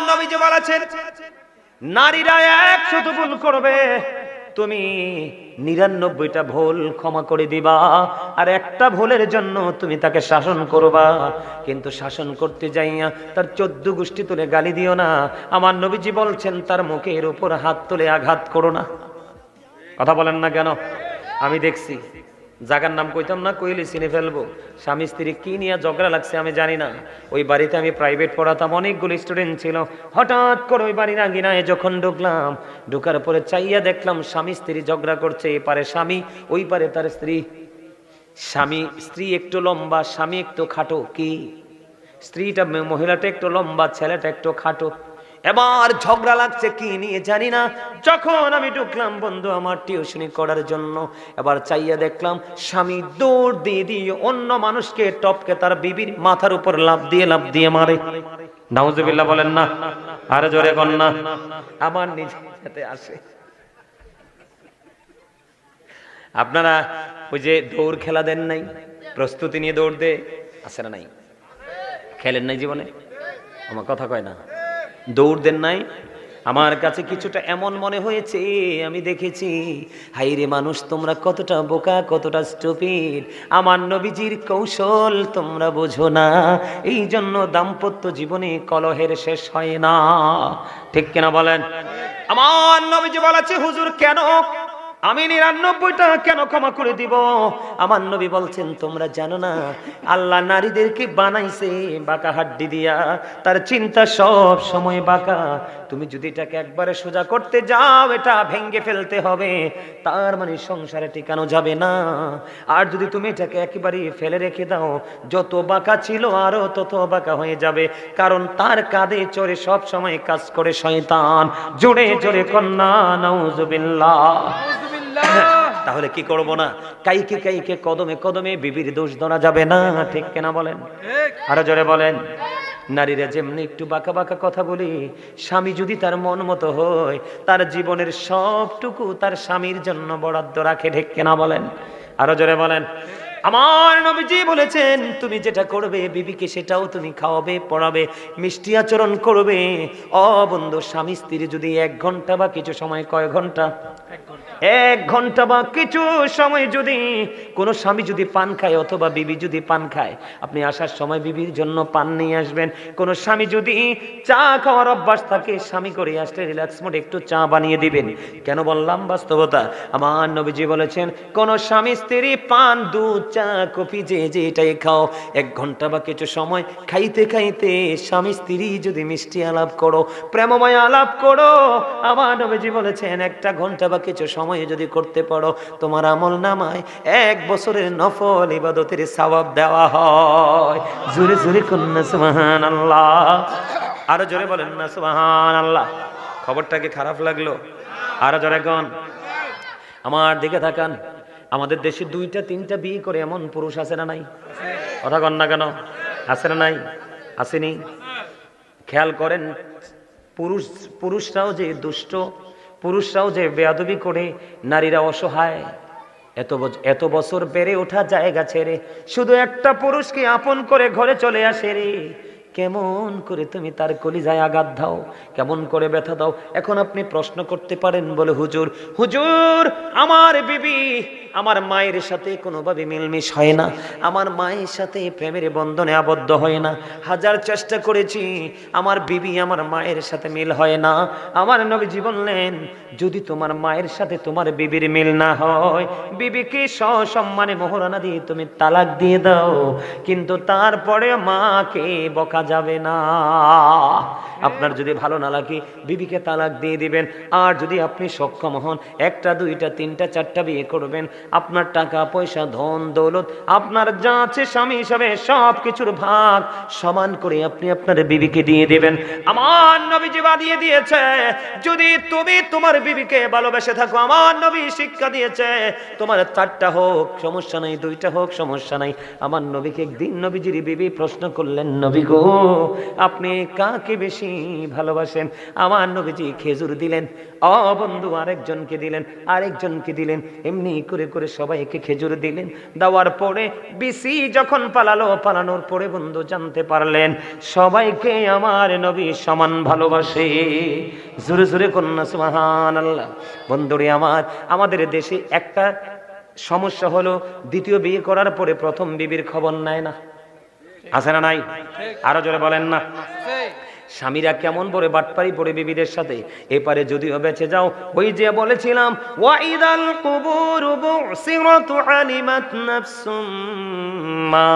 নবীজি বলেছেন নারীরা 100 ভুল করবে, তুমি 99টা ভুল ক্ষমা করে দিবা, আর একটা ভুলের জন্য তুমি তাকে শাসন করবা। কিন্তু শাসন করতে যাইয়া তার 14 গোষ্ঠী তুলে গালি দিও না। আমার নবীজি বলছেন তার মুখের উপর হাত তুলে আঘাত করো না। কথা বলেন না কেন? আমি দেখছি, জায়গার নাম কইতাম না, কইলে চিনে ফেলবো। স্বামী স্ত্রী কি নিয়ে ঝগড়া লাগছে আমি জানি না। ওই বাড়িতে আমি প্রাইভেট পড়াতাম, অনেকগুলো স্টুডেন্ট ছিল। হঠাৎ করে ওই বাড়ির আঙ্গিনায় যখন ঢুকলাম, ঢুকার পরে চাইয়া দেখলাম স্বামী স্ত্রী ঝগড়া করছে। এপারে স্বামী, ওই পারে তার স্ত্রী। স্ত্রী একটু লম্বা, স্বামী একটু খাটো। কি স্ত্রীটা, মহিলাটা একটু লম্বা, ছেলেটা একটু খাটো। এবার ঝগড়া লাগছে কি নিয়ে জানি না। যখন আমি ঢুকলাম বন্ধু আমার টিউশনি করার জন্য, এবার চাইয়া দেখলাম স্বামী দৌড় দিয়ে অন্য মানুষকে টপকে তার বিবির মাথার উপর লাফ দিয়ে মারে। নাউজুবিল্লাহ বলেন না, আরে জোরে বল না। আমার নিজের সাথে আসে। আপনারা ওই যে দৌড় খেলা দেন নাই, প্রস্তুতি নিয়ে দৌড় দে আছে না নাই? খেলেন নাই জীবনে? আমার কথা কয় না। দৌড় দেন নাই? আমার কাছে কিছুটা এমন মনে হয়েছে, আমি দেখেছি হাইরে মানুষ তোমরা কতটা বোকা, কতটা স্টুপিড। আমার নবীজির কৌশল তোমরা বোঝো না, এই জন্য দাম্পত্য জীবনে কলহের শেষ হয় না। ঠিক কিনা বলেন? আমার নবীজি বলেছে হুজুর কেন আমি 99টা কেন ক্ষমা করে দিব? আমার নবী বলছেন তোমরা জানো না আল্লাহ নারীদেরকে বানাইছে বাঁকা হাড্ডি দিয়া, তার চিন্তা সব সময় বাঁকা। তুমি যদি এটাকে একবারে সোজা করতে যাও, এটা ভেঙে ফেলতে হবে, তার মানে সংসারে টিকানো যাবে না। আর যদি তুমি এটাকে একেবারে ফেলে রেখে দাও, যত বাঁকা ছিল আরো তত বাঁকা হয়ে যাবে, কারণ তার কাঁধে চড়ে সব সময় কাজ করে শয়তান। জোরে জোরে কন্যা নাউজুবিল্লাহ। তাহলে কি করব না? কাইকে কদমে কদমে বিবির দোষ ধরা যাবে না। ঠিক কিনা বলেন? আরো জোরে বলেন। নারীরা যেমনি একটু বাঁকা বাঁকা কথা বলি, স্বামী যদি তার মন মতো হয়, তার জীবনের সবটুকু তার স্বামীর জন্য বরাদ্দ রাখে। ঠিক কিনা বলেন? আরো জোরে বলেন। আমার নবীজি বলেছেন তুমি যেটা করবে বিবিকে সেটাও তুমি খাওয়াবে, পড়াবে, মিষ্টি আচরণ করবে। ও বন্ধু, স্বামী স্ত্রী যদি 1 ঘন্টা বা কিছু সময়, কয় ঘন্টা? 1 ঘন্টা বা কিছু সময় যদি কোনো স্বামী যদি পান খায় অথবা বিবি যদি পান খায়, আপনি আসার সময় বিবির জন্য পান নিয়ে আসবেন। কোন স্বামী যদি চা খাওয়ার অভ্যাস থাকে, স্বামী করে আসলে রিল্যাক্স মোডে একটু চা বানিয়ে দিবেন। কেন বললাম? বাস্তবতা। আমার নবীজি বলেছেন কোন স্বামী স্ত্রী পান, দুধ, চা, কফি যে এটাই খাও, 1 ঘন্টা বা কিছু সময় খাইতে খাইতে স্বামী স্ত্রী যদি মিষ্টি আলাপ করো, প্রেমময় আলাপ করো, আমার নবীজি বলেছেন 1 ঘন্টা বা কিছু সময় যদি করতে পারো, তোমার আমল নামায় 1 বছরের নফল ইবাদতের সওয়াব দেওয়া হয়। জোরে জোরে কন্যা সুবহানাল্লাহ। আরো জোরে বলেন না সুবহানাল্লাহ। খবরটা কি খারাপ লাগলো? আরো জোরে কোন। আমার দিকে তাকান। আমাদের দেশে 2টা 3টা বিয়ে করে এমন পুরুষ আছে না নাই? কথা কন না কেন? আছে না নাই? আসেনি? খেয়াল করেন, পুরুষরাও যে দুষ্ট, পুরুষরাও যে বেয়াদবি করে, নারীরা অসহায়। এত বছর বেড়ে ওঠা জায়গা ছেড়ে শুধু একটা পুরুষকে আপন করে ঘরে চলে আসে রে। কেমন করে তুমি তার কলিজায় আঘাত দাও, কেমন করে ব্যথা দাও। এখন আপনি প্রশ্ন করতে পারেন বলে হুজুর, আমার বিবি আমার মায়ের সাথে কোনোভাবে মিলমিশ হয় না, আমার মায়ের সাথে প্রেমের বন্ধনে আবদ্ধ হয় না। হাজার চেষ্টা করেছি, আমার বিবি আমার মায়ের সাথে মিল হয় না। আমার নবীজি বললেন যদি তোমার মায়ের সাথে তোমার বিবির মিল না হয়, বিবিকে সসম্মানে মোহরানা দিয়ে তুমি তালাক দিয়ে দাও, কিন্তু তারপরে মাকে বকা যাবে না। আপনার যদি ভালো না লাগে বিবিকে তালাক দিয়ে দিবেন। আর যদি আপনি সক্ষম হন 1টা 2টা 3টা 4টা বিয়ে করবেন, আপনার টাকা পয়সা ধন দৌলত আপনার যা আছে স্বামী হিসাবে সব কিছুর ভাগ সমান করে আপনি আপনার বিবিকে দিয়ে দিবেন। আমার নবীজি বানিয়ে দিয়েছে যদি তুমি তোমার বিবিকে ভালোবেসে থাকো, আমার নবী শিক্ষা দিয়েছে তোমার 4টা হোক সমস্যা নাই, 2টা হোক সমস্যা নাই। আমার নবীকে একদিন নবীজির বিবি প্রশ্ন করলেন, নবী গো আপনি কাকে বেশি ভালোবাসেন? আমার নবীজি খেজুর দিলেন, ও বন্ধু আরেকজনকে দিলেন, আরেকজনকে দিলেন, এমনি করে করে সবাইকে খেজুর দিলেন। দেওয়ার পরে বিসি যখন পালানোর পরে বন্ধু জানতে পারলেন সবাইকে আমার নবী সমান ভালোবাসে। জোরে জোরে কন্যা সুবহানাল্লাহ। বন্ধুরে আমাদের দেশে একটা সমস্যা হলো, দ্বিতীয় বিয়ে করার পরে প্রথম বিবির খবর নেয় না। আছে না নাই? আরো জোরে বলেন না। স্বামীরা কেমন করে বাটপারি পড়ে বিবিদের সাথে। এপারে যদিও বেঁচে যাও, ওই যে বলেছিলাম ওয়াইদাল কুবুরু বুসিরাতু আলিমাত নাফসুম মা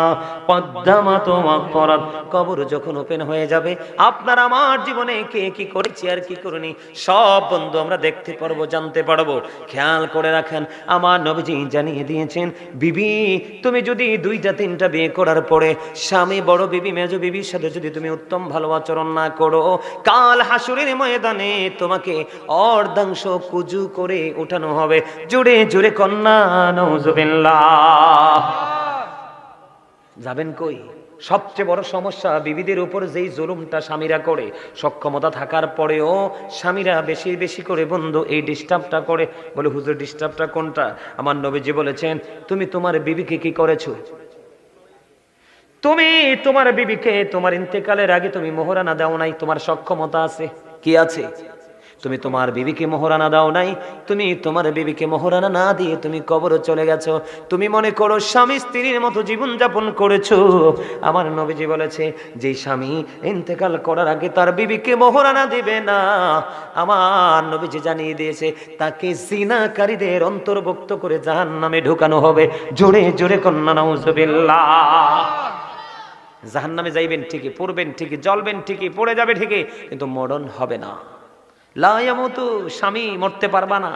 কদ্দামাত ওয়া আখরাত। কবর যখন ওপেন হয়ে যাবে, আপনার আমার জীবনে কে কি করেছে আর কি করেনি সব বন্ধু আমরা দেখতে পারবো, জানতে পারবো। খেয়াল করে রাখেন, আমার নবীজি জানিয়ে দিয়েছেন, বিবি তুমি যদি 2টা 3টা বিয়ে করার পরে স্বামী বড় বিবি মেজ বিবির সাথে যদি তুমি উত্তম ভালো আচরণ না করো, কাল হাসুরের ময়দানে তোমাকে অর্ধাংশ কুজু করে উঠানো হবে। জোরে জোরে কন্যা নাউজুবিল্লাহ। যাবেন কই? সবচেয়ে বড় সমস্যা বিবিদের উপর যেই জুলুমটা স্বামীরা করে, সক্ষমতা থাকার পরেও স্বামীরা বেশি বেশি করে বন্ধু এই ডিস্টার্বটা করে। বলে হুজুর ডিস্টার্বটা কোনটা? আমার নবীজি বলেছেন, তুমি তোমার বিবিকে কি করেছো? তুমি তোমার বিবিকে তোমার ইন্তেকালের আগে তুমি মোহরানা দাও নাই। তোমার সক্ষমতা আছে, কি আছে? তুমি তোমার বিবিকে মোহরানা দাও নাই। তুমি তোমার বিবিকে মোহরানা না দিয়ে তুমি কবরে চলে গেছো। তুমি মনে করো স্বামী স্ত্রীর মতো জীবন যাপন করেছো। আমার নবীজি বলেছে, যে স্বামী ইন্তেকাল করার আগে তার বিবিকে মোহরানা দিবে না, আমার নবীজি জানিয়ে দিয়েছে তাকে জিনাকারীদের অন্তর্ভুক্ত করে জাহান্নামে ঢোকানো হবে। জোরে জোরে কন্যা নাউজুবিল্লাহ। জাহান্নামে যাইবেন ঠিকই, পড়বেন ঠিকই, জ্বলবেন ঠিকই, পড়ে যাবে ঠিকই, কিন্তু মরণ হবে না। লা ইয়ামুতু, স্বামী মরতে পারবা না।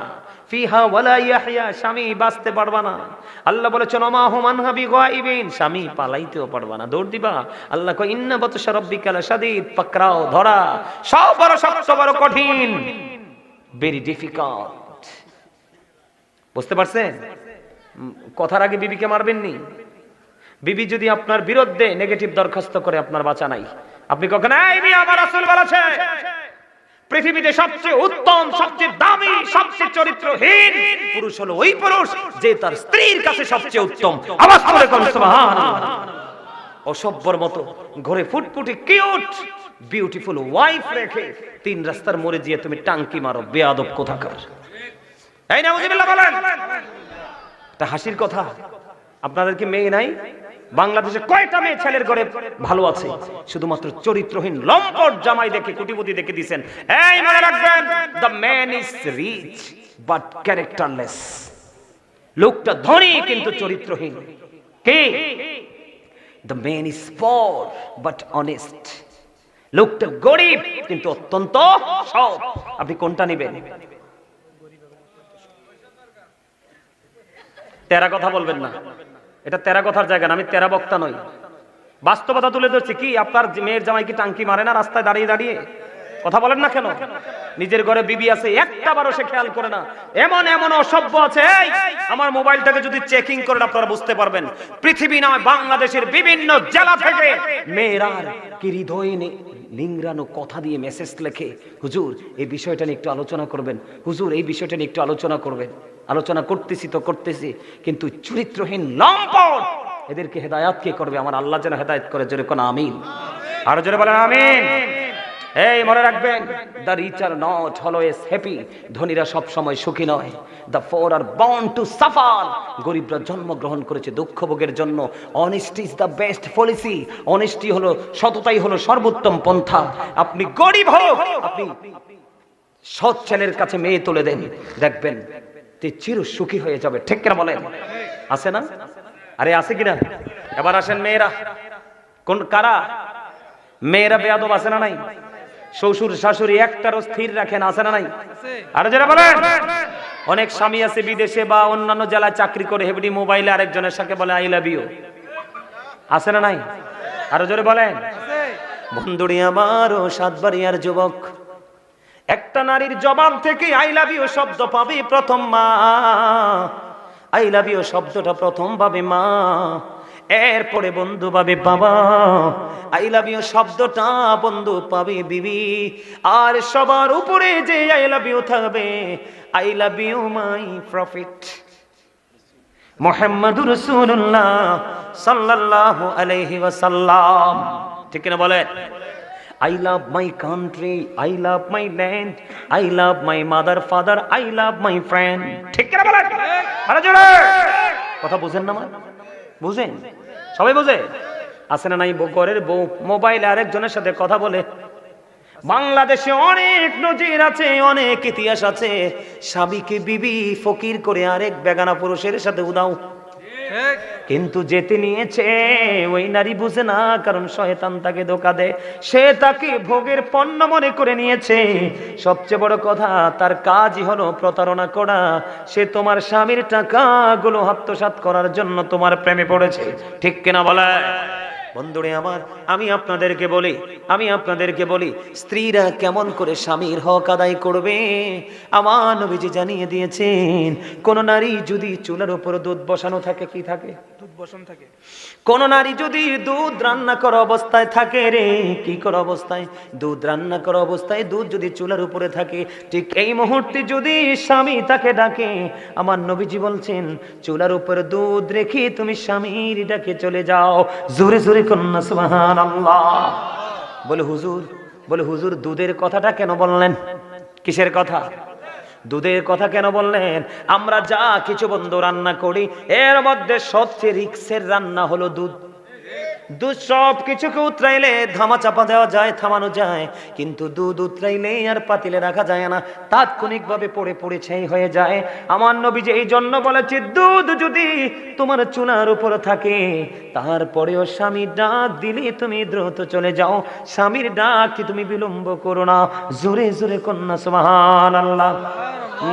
ফিহা ওয়ালা ইয়াহইয়া, স্বামী বাঁচতে পারবা না। আল্লাহ বলেছেন ওমা হুম আনহা বিগাইবিন, স্বামী পালাইতেও পারবা না, দৌড় দিবা। আল্লাহ কয় ইন্না বাতশা রাব্বিকা লাশাদীদ, পাকড়াও ধরা সব বড় শক্ত, বড় কঠিন, ভেরি ডিফিকাল্ট। বুঝতে পারছেন? কথার আগে বিবিকে মারবেন নি। বিবি যদি আপনার বিরুদ্ধে নেগেটিভ দরখাস্ত করে, আপনার বাঁচা নাই। আপনি কখন এই মিয়া আমার রাসূল বলেছে পৃথিবীতে সবচেয়ে উত্তম, সবচেয়ে দামি, সবচেয়ে চরিত্রহীন পুরুষ হলো ওই পুরুষ যে তার স্ত্রীর কাছে সবচেয়ে উত্তম। আওয়াজ করে কোন সুবহানাল্লাহ। অসভ্যর মতো ঘরে ফুটফুটে কিউট বিউটিফুল ওয়াইফ রেখে 3 রাস্তার মোড়ে গিয়ে তুমি টাঙ্কি মারো, বেয়াদব কোথাকার। এই নাউজুবিল্লাহ বলেন। এটা হাসির কথা। আপনাদের কি মেয়ে নাই? বাংলাদেশে কয়টা মেয়ে ছেলের ঘরে ভালো আছে? শুধুমাত্র চরিত্রহীন লম্পট জামাই দেখে, কোটিপতি দেখে দিবেন। এই মনে রাখবেন, the man is rich but characterless. লোকটা ধনী কিন্তু চরিত্রহীন। কে? The man is poor but honest. লোকটা গরিব কিন্তু অত্যন্ত সৎ। আপনি কোনটা নেবেন? তেরা কথা বলবেন না, এটা তেরা কথার জায়গা না। আমি তেরা বক্তা নই, বাস্তবতা তুলে ধরছি। কি আপনার মেয়ের জামাই কি টাঙ্কি মারে না রাস্তায় দাঁড়িয়ে দাঁড়িয়ে? কথা বলেন না কেন? নিজের ঘরে বিবি আছে, একটা বারও সে খেয়াল করে না। এমন এমন অসভ্য আছে, আমার মোবাইলটাকে যদি চেকিং করেন আপনারা বুঝতে পারবেন। পৃথিবী নয়, বাংলাদেশের বিভিন্ন জেলা থেকে মেয়েরা কি হৃদয়ে লিংরানো কথা দিয়ে মেসেজ লেখে, হুজুর এই বিষয়টা নিয়ে একটু আলোচনা করবেন, হুজুর এই বিষয়টা নিয়ে একটু আলোচনা করবেন। আলোচনা করতেছি তো করতেছি, কিন্তু চরিত্রহীন লম্পট এদেরকে হেদায়েত কে করবে? আমার আল্লাহ যেন হেদায়েত করে। জোরে কোন আমিন। আর জোরে বলেন আমিন। এই মনে রাখবেন, the rich are not always happy. ধনীরা সব সময় সুখী নয়। The poor are born to suffer. গরিবরা জন্মগ্রহণ করেছে দুঃখ ভোগের জন্য। Honesty is the best policy. Honesty হলো, সততাই হলো সর্বোত্তম পন্থা। আপনি গরিব হোক, আপনি সৎ ছেলের কাছে মেয়ে তুলে দেন, দেখবেন চির সুখী হয়ে যাবে। ঠিক কিনা বলেন? আছে না? আরে আছে কিনা? এবার আসেন মেয়েরা। কোন কারা? মেয়েরা বেয়াদব আছে না নাই? শ্বশুর শাশুড়ি একটারও স্থির রাখেন, আছে না নাই? আরে যারা বলেন, অনেক স্বামী আছে বিদেশে বা অন্যান্য জেলায় চাকরি করে, হেবডি মোবাইলে আরেকজনের সাথে বলে আই লাভ ইউ, আছে না নাই? আরো জোরে বলেন। বন্ধুরি আমারও সাতবাড়িয়ার যুবক, একটা নারীর জবান থেকে আই লাভ ইউ শব্দ পাবে প্রথম মা। আই লাভ ইউ শব্দটা প্রথম পাবে মা। এরপরে বন্ধু পাবে বাবা, আই লাভ ইউ শব্দটা বন্ধু পাবে বিবি, আর সবার উপরে যে আই লাভ ইউ থাকবে, I love you my prophet মুহাম্মাদুর রাসূলুল্লাহ সাল্লাল্লাহু আলাইহি ওয়াসাল্লাম। ঠিক না বলেন? I love my country, I love my land, I love my mother, father, I love my friend. ঠিক না বলেন? আরে জোরে কথা বুঝেন না? বুঝেন? সবাই বুঝে? আছে না নাই ঘরের বউ মোবাইলে আরেকজনের সাথে কথা বলে? বাংলাদেশে অনেক নজির আছে, অনেক ইতিহাস আছে, স্বামীকে বিবি ফকির করে আরেক বেগানা পুরুষের সাথে উদাও। কিন্তু যেতে নিয়েছে ওই নারী বুঝে না, কারণ শয়তান তাকে ধোঁকা দেয়, সে তাকে ভোগের পণ্য মনে করে নিয়েছে। সবচেয়ে বড় কথা, তার কাজই হলো প্রতারণা করা। সে তোমার স্বামীর টাকাগুলো আত্মসাৎ করার জন্য তোমার প্রেমে পড়েছে। ঠিক কিনা বলে? বন্ধুরে আমার, আমি আপনাদেরকে বলি স্ত্রীরা কেমন করে স্বামীর হক আদায় করবে। আমার নবীজি জানিয়ে দিয়েছেন, কোন নারী যদি চুলার উপর দুধ বসানো থাকে, কি থাকে? দুধ বসানো থাকে। কোন নারী যদি দুধ রান্না করা অবস্থায় থাকে, রে কি করা অবস্থায়? দুধ রান্না করা অবস্থায় দুধ যদি চুলার উপরে থাকে, ঠিক এই মুহূর্তে যদি স্বামী তাকে ডাকে, আমার নবীজি বলছেন চুলার উপরে দুধ রেখে তুমি স্বামীর ডাকে চলে যাও। জোরে জোরে কন্যা সুবহানাল্লাহ। বলে হুজুর দুধের কথাটা কেন বললেন? কিসের কথা? দুধের কথা কেন বললেন? আমরা যা কিছু বন্ধু রান্না করি, এর মধ্যে সবচেয়ে রিক্সের রান্না হলো দুধ। দুধ সব কিছুকে উতরাইলে ধামা চাপা দেওয়া যায়, থামানো যায়, কিন্তু দুধ উতরাইলে আর পাতিলে রাখা যায় না, তাৎক্ষণিকভাবে পড়ে পড়ে ছাই হয়ে যায়। আমার নবী যে এই জন্য বলেছে, দুধ যদি তোমার চুলার উপর থাকে, তারপরেও স্বামী ডাক দিলে তুমি দ্রুত চলে যাও, স্বামীর ডাক কি তুমি বিলম্ব করো না। জোরে জোরে কন্যা সুবহানাল্লাহ।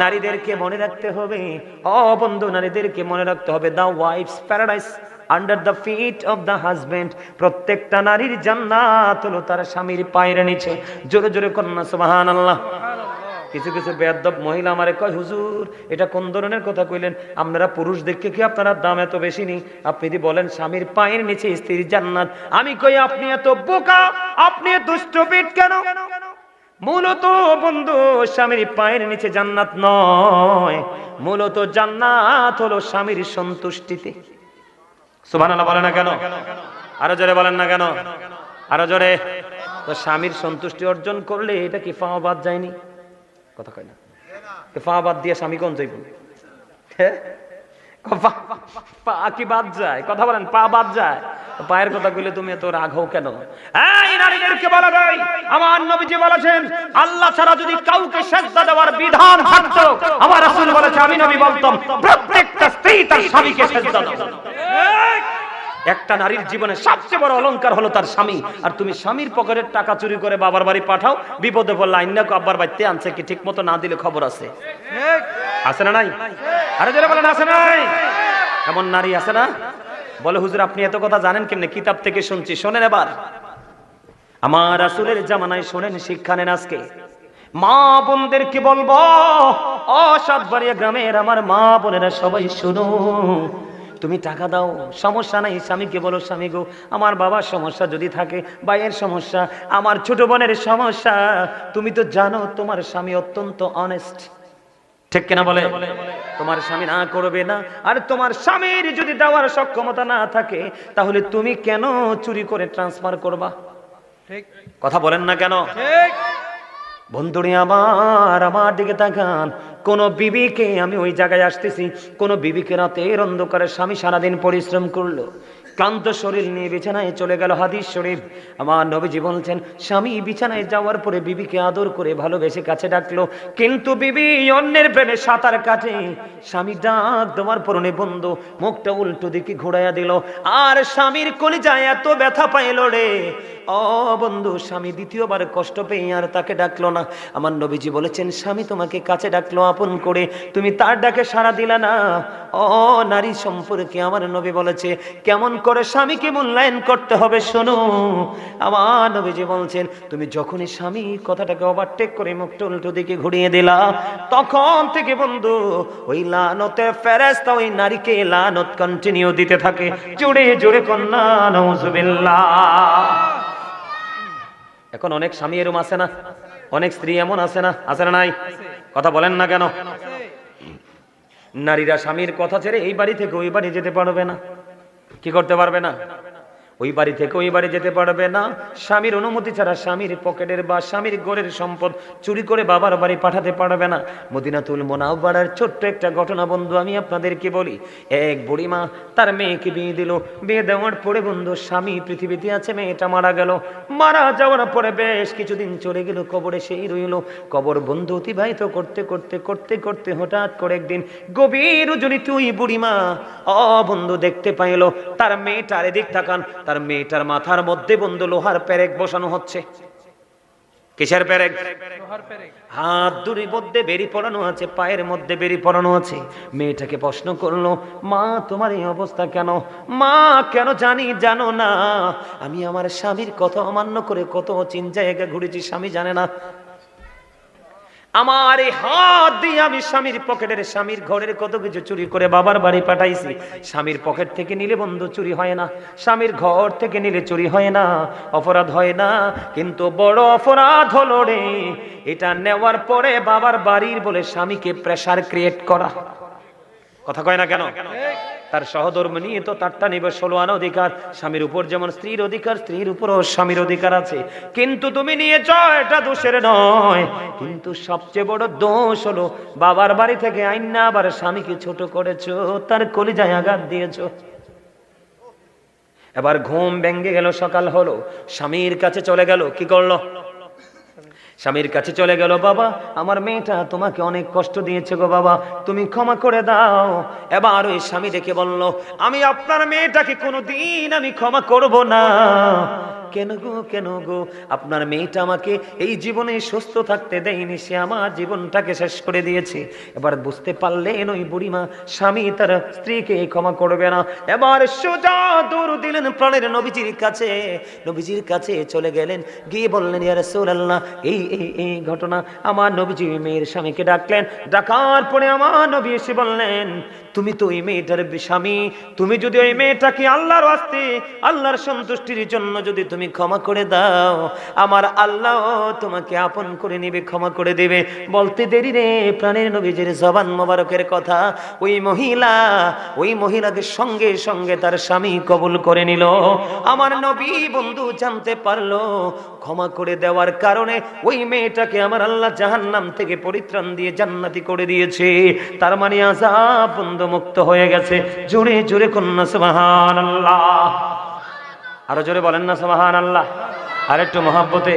নারীদেরকে মনে রাখতে হবে, বন্ধু নারীদেরকে মনে রাখতে হবে, the wife's paradise under the feet of the husband. প্রত্যেকটা নারীর জান্নাত হলো তার স্বামীর পায়ের নিচে। জোরে জোরে কন্যা সুবহানাল্লাহ। কিছু কিছু বেয়াদব মহিলা আমারে কয়, হুজুর এটা কোন ধরনের কথা কইলেন? আপনারা পুরুষ দেখে কি আপনার দাম এত বেশি নেই? আপনি যদি বলেন স্বামীর পায়ের নিচে স্ত্রীর জান্নাত, আমি কই আপনি এত বোকা, আপনি এত স্টুপিড কেন? মূলত বন্ধু স্বামীর পায়ের নিচে জান্নাত নয়, মূলত জান্নাত হলো স্বামীর সন্তুষ্টিতে। সুবহানাল্লাহ বলেন না কেন? আরো জোরে বলেন না কেন? আরো জোরে। তো স্বামীর সন্তুষ্টি অর্জন করলে এটা কি পা বাদ যায়নি? কথা কয় না। পা বাদ দিয়ে স্বামী কোন যাইব? পা কি বাদ যায়? কথা বলেন, পা বাদ যায়। পায়ের কথা কইলে তুমি এত রাগ হও কেন? এই নারীদেরকে বলা যায়, আমার নবীজি বলেছেন, আল্লাহ ছাড়া যদি কাউকে সিজদা দেওয়ার বিধান থাকতো, আমার রাসূল বলেছে, আমি নবী বলতাম প্রত্যেকটা স্ত্রী তার স্বামীকে সিজদা দাও। একটা নারীর জীবনে সবচেয়ে বড় অলংকার হলো তার স্বামী। আর তুমি স্বামীর পকেটের টাকা চুরি করে বাবার বাড়ি পাঠাও, বিপদে পড়লে আইনা আব্বার বাড়িতে আনছে কি ঠিক মতো না দিলে খবর আছে? আছে না নাই? আরে যারা বলেন আছে নাই? এমন নারী আছে না? বলে হুজুর আপনি এত কথা জানেন কেমনে? কিতাব থেকে শুনছি। শোনেন এবার, আমার রাসূলের জামানায় শোনেন, শিক্ষা নেন আজকে। মা বোনদেরকে বলবো, সাতবাড়িয়া গ্রামের আমার মা বোনেরা সবাই শুনো, তুমি টাকা দাও, সমস্যা নাই, স্বামীকে বলো, স্বামী গো আমার বাবার সমস্যা যদি থাকে, ভাইয়ের সমস্যা, আমার ছোট বোনের সমস্যা, তুমি তো জানো তোমার স্বামী অত্যন্ত অনেস্ট। ঠিক কিনা বলে? তোমার স্বামী না করবে না। আর তোমার স্বামীর যদি দেওয়ার সক্ষমতা না থাকে, তাহলে তুমি কেন চুরি করে ট্রান্সফার করবা? ঠিক কথা বলেন না কেন? ঠিক বন্ধুরে আমার দিকে তাকান। কোন বিবিকে, আমি ওই জায়গায় আসতেছি, কোন বিবিকে রাতের অন্ধকারে স্বামী সারাদিন পরিশ্রম করলো, ক্লান্ত শরীর নিয়ে বিছানায় চলে গেল। হাদিস শরীফ, আমার নবীজি বলছেন, স্বামী বিছানায় যাওয়ার পরে বিবিকে আদর করে ভালোবেসে কাছে ডাকলো, কিন্তু বিবি অন্যের প্রেমে সাঁতার কাটে। স্বামী ডাক দেওয়ার পরনে বন্ধ, মুখটা উল্টো দিকে ঘোরাইয়া দিল, আর স্বামীর কলিজায় এত ব্যথা পাইল রে বন্ধু, স্বামী দ্বিতীয়বার কষ্ট পেয়ে আর তাকে ডাকলো না। আমার নবীজি বলেছেন, স্বামী তোমাকে কাছে ডাকলো আপন করে, তুমি তার ডাকে সাড়া দিলা না। নারী সম্পর্কে আমার নবী বলেছে, কেমন করে স্বামীকে মূল্যায়ন করতে হবে। শোনো, আমার নবীজি বলছেন, তুমি যখনই স্বামী কথাটাকে ওভারটেক করে মুখটা উল্টো দিকে ঘুরিয়ে দিলা, তখন থেকে বন্ধু ওই লানতের ফেরেশতা ওই নারীকে লানত কন্টিনিউ দিতে থাকে। জোরে জোরে কন্যা নাউজুবিল্লাহ। এখন অনেক স্বামী এরম আছে না, অনেক স্ত্রী এমন আছে না, আছে না নাই? কথা বলেন না কেন? নারীরা স্বামীর কথা ছেড়ে এই বাড়ি থেকে ওই বাড়ি যেতে পারবে না। কি করতে পারবে না? ওই বাড়ি থেকে ওই বাড়ি যেতে পারবে না। স্বামীর অনুমতি ছাড়া স্বামীর পকেটের বা স্বামীর ঘরের সম্পদ চুরি করে বাবার বাড়ি পাঠাতে পারবে না। মদিনাতুল মুনাওয়ারার ছোট্ট একটা ঘটনা বন্ধু আমি আপনাদেরকে বলি। এক বুড়িমা তার মেয়েকে বিয়ে দিল। বিয়ে দেওয়ার পরে বন্ধু স্বামী পৃথিবীতে আছে, মেয়েটা মারা গেল। মারা যাওয়ার পরে বেশ কিছুদিন চলে গেল, কবরে সেই রইল। কবর বন্ধু অতিবাহিত করতে করতে করতে করতে হঠাৎ করে একদিন গভীর রজনীতে ওই বুড়িমা বন্ধু দেখতে পাইল তার মেয়েটার এদিক তাকান, তার মেয়েটার মাথার মধ্যে বন্ধু লোহার পেরেক বসানো হচ্ছে। কিসের পেরেক? লোহার পেরেক। হাত দুটির মধ্যে বেরি পড়ানো আছে, পায়ের মধ্যে বেরি পড়ানো আছে। মেয়েটাকে প্রশ্ন করলো, মা তোমার এই অবস্থা কেন? মা কেন জানো না, আমি আমার স্বামীর কথা অমান্য করে কত চিন জায়গা ঘুরেছি, স্বামী জানে না। আমার এই হাত দিয়ে আমি স্বামীর পকেটের স্বামীর ঘরের কত কিছু চুরি করে বাবার বাড়ি পাঠাইছি। স্বামীর পকেট থেকে নিলে বন্ধু চুরি হয় না, স্বামীর ঘর থেকে নিলে চুরি হয় না, অপরাধ হয় না। কিন্তু বড় অপরাধ হলো রে এটা নেওয়ার পরে বাবার বাড়ির বলে স্বামীকে প্রেসার ক্রিয়েট করা। কথা কয় না কেন? তার সহধর্মী নিয়ে তো তারটা নিবে 16 আনা অধিকার। স্বামীর উপর যেমন স্ত্রীর অধিকার, স্ত্রীর উপরও স্বামীর অধিকার আছে। কিন্তু তুমি নিয়েছ, এটা দোষের নয়। কিন্তু সবচেয়ে বড় দোষ হলো বাবার বাড়ি থেকে আইনা আবার স্বামীকে ছোট করেছো, তার কলিজায় আঘাত দিয়েছো। এবার ঘুম ভেঙে গেল, সকাল হলো, স্বামীর কাছে চলে গেল। কি করলো? স্বামীর কাছে চলে গেল, বাবা আমার মেয়েটা তোমাকে অনেক কষ্ট দিয়েছে গো বাবা, তুমি ক্ষমা করে দাও। এবার ওই স্বামী দেখে বলল, আমি আপনার মেয়েটাকে কোনোদিন আমি ক্ষমা করব না। কেন গো, কেন গো? আপনার মেয়েটা আমাকে এই জীবনে সুস্থ থাকতে দেয়নি, সে আমার জীবনটাকে শেষ করে দিয়েছে। এবার বুঝতে পারলেন ওই বুড়িমা স্বামী তার স্ত্রীকে ক্ষমা করবে না। এবার সোজা দৌড় দিলেন প্রাণের নবীজির কাছে। নবীজির কাছে চলে গেলেন, গিয়ে বললেন, ইয়া রাসূলুল্লাহ এই এই ঘটনা। আমার নবীজি মেয়ের স্বামীকে ডাকলেন। ডাকার পরে আমার নবী এসে বললেন, তুমি তো ওই মেয়েটার স্বামী, তুমি যদি ওই মেয়েটাকে আল্লাহর ওয়াস্তে আল্লাহর সন্তুষ্টির জন্য যদি তুমি ক্ষমা করে দাও, আমার আল্লাহ তোমাকে আপন করে নেবে, ক্ষমা করে দেবে। বলতে দেরি রে, প্রাণের নবীজির জবান মোবারকের কথা ওই মহিলাকে সঙ্গে সঙ্গে তার স্বামী কবুল করে নিল। আমার নবী বন্ধু জানতে পারলো ক্ষমা করে দেওয়ার কারণে ওই মেয়েটাকে আমার আল্লাহ জাহান্নাম থেকে পরিত্রাণ দিয়ে জান্নাতি করে দিয়েছে। তার মানে আযাব বন্ধু মুক্ত হয়ে গেছে। জোরে জোরে কন্যা সুবহানাল্লাহ। আরো জোরে বলেন না সুবহানাল্লাহ। আর একটু মহব্বতে।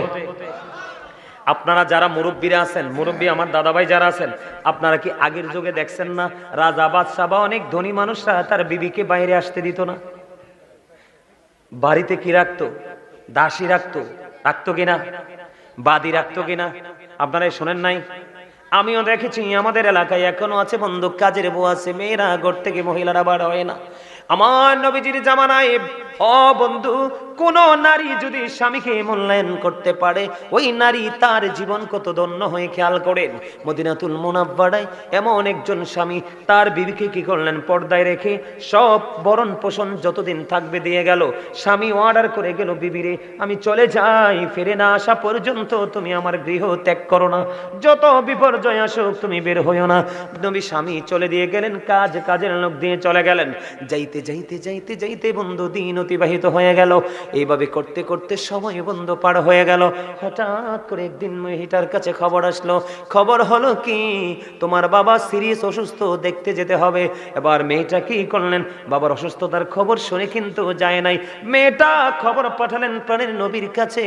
আপনারা যারা মুরব্বীরা আছেন, মুরব্বী আমার দাদাভাই যারা আছেন, আপনারা কি আগের যুগে দেখছেন না রাজা বাদশা বা অনেক ধনী মানুষরা তার বিবিকে বাইরে আসতে দিত না? বাড়িতে কি রাখতো? দাসী রাখতো কিনা? বাদী রাখতো কিনা? আপনারা শোনেন নাই? আমিও দেখেছি, আমাদের এলাকায় এখনো আছে বন্ধু, কাজের বউ আছে, মেয়েরা ঘর থেকে মহিলারা বার হয় না। আমার নবীজির জামানায় বন্ধু কোন নারী যদি স্বামীকে মূল্যায়ন করতে পারে, ওই নারী তার জীবন কত ধন্য হয়ে। খেয়াল করেন মদিনাতুল মুনাওয়ারায় এমন একজন স্বামী তার বিবিকে কি করলেন? পর্দায় রেখে সব বরণ পোষণ যতদিন থাকবে দিয়ে গেল। স্বামী অর্ডার করে গেল, বিবিরে আমি চলে যাই, ফিরে না আসা পর্যন্ত তুমি আমার গৃহ ত্যাগ করো না, যত বিপর্যয় আসুক তুমি বের হইও না। নবী স্বামী চলে দিয়ে গেলেন, কাজের লোক দিয়ে চলে গেলেন। যাইতে যাইতে যাইতে যাইতে বন্ধু দিন অতিবাহিত হয়ে গেল। এইভাবে করতে করতে সময় বন্ধু পার হয়ে গেল। হঠাৎ করে একদিন মেয়েটার কাছে খবর আসলো। খবর হলো কি, তোমার বাবা সিরিয়াস অসুস্থ, দেখতে যেতে হবে। এবার মেয়েটা কি করলেন? বাবার অসুস্থতার খবর শুনে কিন্তু যায় নাই। মেয়েটা খবর পাঠালেন প্রাণের নবীর কাছে,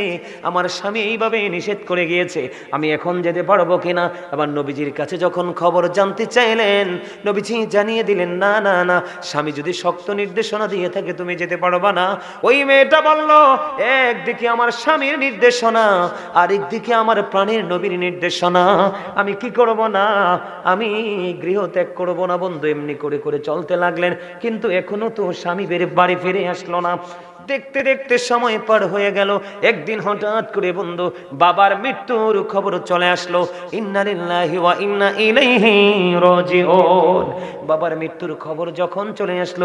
আমার স্বামী এইভাবে নিষেধ করে গিয়েছে, আমি এখন যেতে পারবো কিনা? আবার নবীজির কাছে যখন খবর জানতে চাইলেন, নবীজি জানিয়ে দিলেন, না না না, স্বামী যদি শক্ত নির্দেশনা দিয়ে থাকে তুমি যেতে পারবা না। ওই মেয়েটা পারলো একদিকে আমার স্বামীর নির্দেশনা, আরেকদিকে আমার প্রাণের নবীর নির্দেশনা, আমি কি করব না, আমি গৃহ ত্যাগ করব না। বন্ধু এমনি করে করে চলতে লাগলেন, কিন্তু এখনো তো স্বামী বাড়ি ফিরে আসলো না। দেখতে দেখতে সময় পার হয়ে গেল। একদিন হঠাৎ করে বন্ধু বাবার মৃত্যুর খবর চলে আসলো। ইন্না লিল্লাহি ওয়া ইন্না ইলাইহি রাজিউন। বাবার মৃত্যুর খবর যখন চলে আসলো